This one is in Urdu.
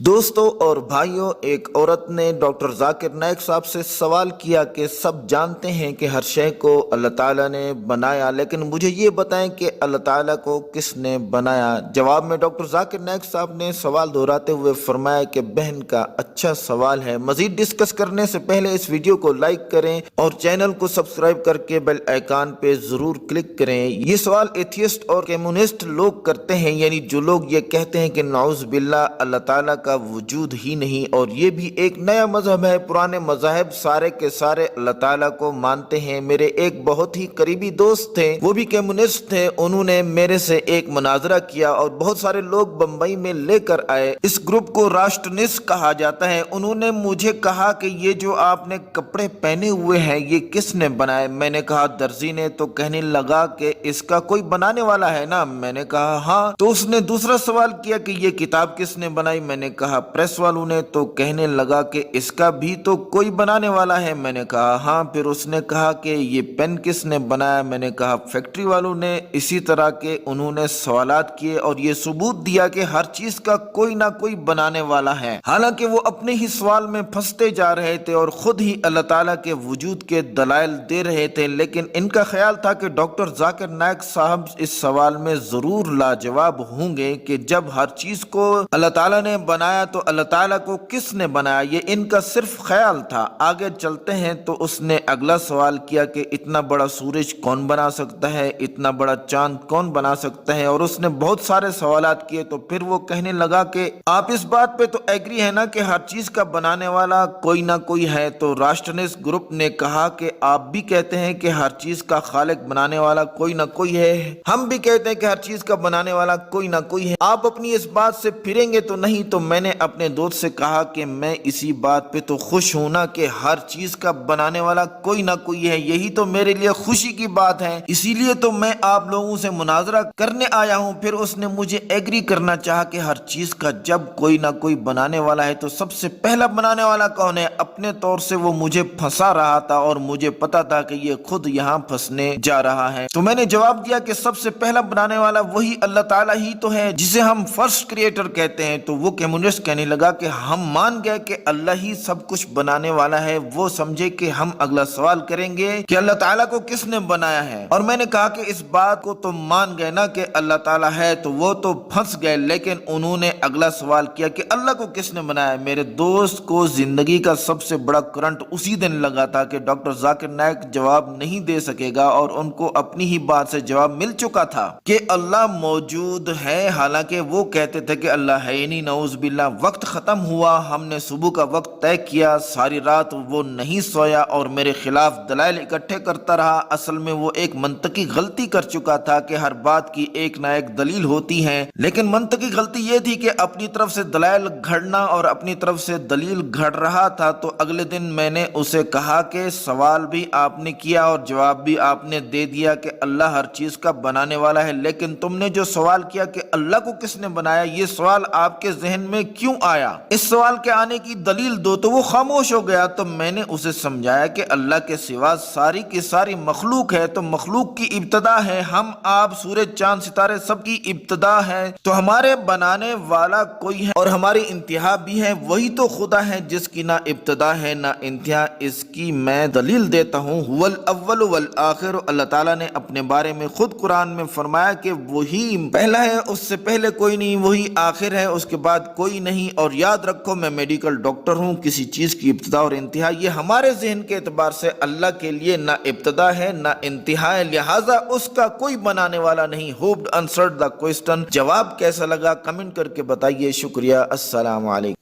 دوستوں اور بھائیوں، ایک عورت نے ڈاکٹر ذاکر نائک صاحب سے سوال کیا کہ سب جانتے ہیں کہ ہر شے کو اللہ تعالیٰ نے بنایا، لیکن مجھے یہ بتائیں کہ اللہ تعالیٰ کو کس نے بنایا؟ جواب میں ڈاکٹر ذاکر نائک صاحب نے سوال دہراتے ہوئے فرمایا کہ بہن کا اچھا سوال ہے۔ مزید ڈسکس کرنے سے پہلے اس ویڈیو کو لائک کریں اور چینل کو سبسکرائب کر کے بیل آئیکن پہ ضرور کلک کریں۔ یہ سوال ایتھیسٹ اور کمیونسٹ لوگ کرتے ہیں، یعنی جو لوگ یہ کہتے ہیں کہ نعوذ باللہ اللہ تعالیٰ کا وجود ہی نہیں، اور یہ بھی ایک نیا مذہب ہے۔ پرانے مذاہب سارے کے سارے اللہ تعالیٰ کو مانتے ہیں۔ میرے ایک بہت ہی قریبی دوست تھے، وہ بھی کمیونسٹ تھے، انہوں نے میرے سے ایک مناظرہ کیا اور بہت سارے لوگ بمبئی میں لے کر آئے۔ اس گروپ کو راشٹرنسٹ کہا جاتا ہے۔ انہوں نے مجھے کہا کہ یہ جو آپ نے کپڑے پہنے ہوئے ہیں یہ کس نے بنائے؟ میں نے کہا درزی نے۔ تو کہنے لگا کہ اس کا کوئی بنانے والا ہے نا؟ میں نے کہا ہاں۔ تو اس نے دوسرا سوال کیا کہ یہ کتاب کس نے بنائی؟ میں نے کہا پریس والوں نے۔ تو کہنے لگا کہ اس کا بھی تو کوئی بنانے والا ہے؟ میں نے کہا ہاں۔ پھر اس نے کہا کہ یہ پین کس نے بنایا؟ میں نے کہا فیکٹری والوں نے۔ اسی طرح کے انہوں نے سوالات کیے اور یہ ثبوت دیا کہ ہر چیز کا کوئی نہ کوئی بنانے والا ہے، حالانکہ وہ اپنے ہی سوال میں پھنستے جا رہے تھے اور خود ہی اللہ تعالیٰ کے وجود کے دلائل دے رہے تھے، لیکن ان کا خیال تھا کہ ڈاکٹر ذاکر نائک صاحب اس سوال میں ضرور لاجواب ہوں گے کہ جب ہر چیز کو اللہ تعالیٰ نے بنایا تو اللہ تعالیٰ کو کس نے بنایا؟ یہ ان کا صرف خیال تھا۔ آگے چلتے ہیں تو اس نے اگلا سوال کیا کہ اتنا بڑا سورج کون بنا سکتا ہے؟ اتنا بڑا چاند کون بنا سکتا ہے؟ اور اس نے بہت سارے سوالات کیے۔ تو پھر وہ کہنے لگا کہ آپ اس بات پہ تو ایگری ہے نا کہ ہر چیز کا بنانے والا کوئی نہ کوئی ہے؟ تو راشٹرنسٹ گروپ نے کہا کہ آپ بھی کہتے ہیں کہ ہر چیز کا خالق بنانے والا کوئی نہ کوئی ہے، ہم بھی کہتے ہیں کہ ہر چیز کا بنانے والا کوئی نہ کوئی ہے، آپ اپنی اس بات سے پھریں گے تو نہیں؟ تو میں نے اپنے دوست سے کہا کہ میں اسی بات پہ تو خوش ہوں نا کہ ہر چیز کا بنانے والا کوئی نہ کوئی ہے، یہی تو میرے لیے خوشی کی بات ہے، اسی لیے تو میں آپ لوگوں سے مناظرہ کرنے آیا ہوں۔ پھر اس نے مجھے ایگری کرنا چاہا کہ ہر چیز کا جب کوئی نہ کوئی بنانے والا ہے تو سب سے پہلا بنانے والا کون ہے؟ اپنے طور سے وہ مجھے پھنسا رہا تھا اور مجھے پتا تھا کہ یہ خود یہاں پھنسنے جا رہا ہے۔ تو میں نے جواب دیا کہ سب سے پہلا بنانے والا وہی اللہ تعالیٰ ہی تو ہے جسے ہم فرسٹ کریٹر کہتے ہیں۔ تو وہ کمیونسٹ کہنے لگا کہ ہم مان گئے کہ اللہ ہی سب کچھ بنانے والا ہے۔ وہ سمجھے کہ ہم اگلا سوال کریں گے کہ اللہ تعالیٰ کو کس نے بنایا ہے، اور میں نے کہا کہ اس بات کو تم مان گئے نا کہ اللہ تعالیٰ ہے؟ تو وہ تو پھنس گئے، لیکن انہوں نے اگلا سوال کیا کہ اللہ کو کس نے بنایا؟ میرے دوست کو زندگی کا سب سے بڑا کرنٹ اسی دن لگا تھا کہ ڈاکٹر ذاکر نائک جواب نہیں دے سکے گا، اور ان کو اپنی ہی بات سے جواب مل چکا تھا کہ اللہ موجود ہے، حالانکہ وہ کہتے تھے کہ اللہ ہے ہی نہیں، نعوذ باللہ۔ وقت ختم ہوا، ہم نے صبح کا وقت طے کیا، ساری رات وہ نہیں سویا اور میرے خلاف دلائل اکٹھے کرتا رہا۔ اصل میں وہ ایک منطقی غلطی کر چکا تھا کہ ہر بات کی ایک نہ ایک دلیل ہوتی ہے، لیکن منطقی غلطی یہ تھی کہ اپنی طرف سے دلائل گھڑنا اور اپنی طرف سے دلیل گھڑ رہا تھا۔ تو اگلے دن میں نے اسے کہا کہ سوال بھی آپ نے کیا اور جواب بھی آپ نے دے دیا کہ اللہ ہر چیز کا بنانے والا ہے، لیکن تم نے جو سوال کیا کہ اللہ کو کس نے بنایا، یہ سوال آپ کے ذہن میں کیوں آیا؟ اس سوال کے آنے کی دلیل دو۔ تو وہ خاموش ہو گیا۔ تو میں نے اسے سمجھایا کہ اللہ کے سوا ساری کی ساری مخلوق ہے، تو مخلوق کی ابتدا ہے، ہم آپ سورج چاند ستارے سب کی ابتدا ہے، تو ہمارے بنانے والا کوئی ہے اور ہماری انتہا بھی ہے، وہی تو خدا ہے جس کی نہ ابتدا ہے نہ انتہا۔ اس کی میں دلیل دیتا ہوں، هو الاول والآخر۔ اللہ تعالیٰ نے اپنے بارے میں خود قرآن میں فرمایا کہ وہی پہلا ہے، اس سے پہلے کوئی نہیں، وہی آخر ہے، اس کے بعد کوئی نہیں۔ اور یاد رکھو میں میڈیکل ڈاکٹر ہوں، کسی چیز کی ابتدا اور انتہا یہ ہمارے ذہن کے اعتبار سے اللہ کے لیے نہ ابتدا ہے نہ انتہا ہے، لہٰذا اس کا کوئی بنانے والا نہیں۔ ہوپڈ آنسرڈ دا کوسچن۔ جواب کیسا لگا کمنٹ کر کے بتائیے۔ شکریہ، السلام علیکم۔